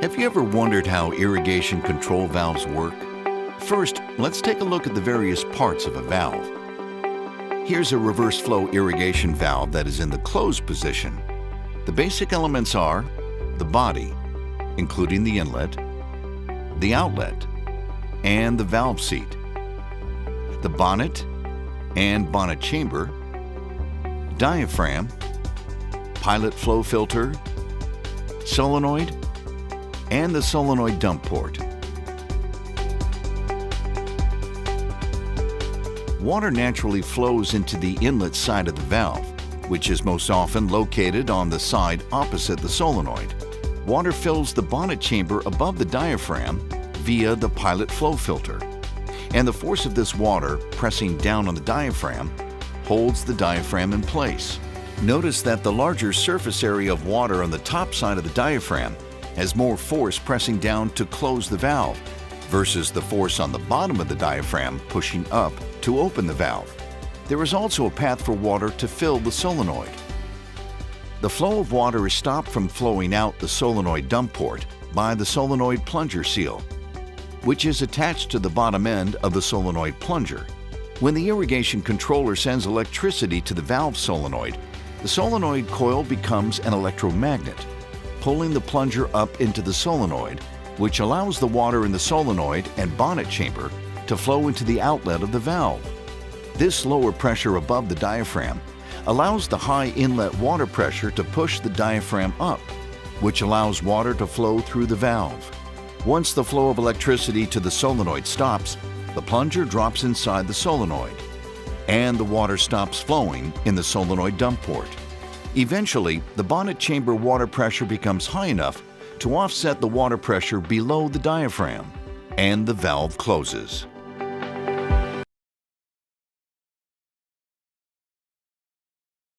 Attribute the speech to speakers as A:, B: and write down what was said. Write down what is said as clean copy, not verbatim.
A: Have you ever wondered how irrigation control valves work? First, let's take a look at the various parts of a valve. Here's a reverse flow irrigation valve that is in the closed position. The basic elements are the body, including the inlet, the outlet, and the valve seat, the bonnet and bonnet chamber, diaphragm, pilot flow filter, solenoid, and the solenoid dump port. Water naturally flows into the inlet side of the valve, which is most often located on the side opposite the solenoid. Water fills the bonnet chamber above the diaphragm via the pilot flow filter, and the force of this water pressing down on the diaphragm holds the diaphragm in place. Notice that the larger surface area of water on the top side of the diaphragm has more force pressing down to close the valve versus the force on the bottom of the diaphragm pushing up to open the valve. There is also a path for water to fill the solenoid. The flow of water is stopped from flowing out the solenoid dump port by the solenoid plunger seal, which is attached to the bottom end of the solenoid plunger. When the irrigation controller sends electricity to the valve solenoid, the solenoid coil becomes an electromagnet, pulling the plunger up into the solenoid, which allows the water in the solenoid and bonnet chamber to flow into the outlet of the valve. This lower pressure above the diaphragm allows the high inlet water pressure to push the diaphragm up, which allows water to flow through the valve. Once the flow of electricity to the solenoid stops, the plunger drops inside the solenoid, and the water stops flowing in the solenoid dump port. Eventually, the bonnet chamber water pressure becomes high enough to offset the water pressure below the diaphragm, and the valve closes.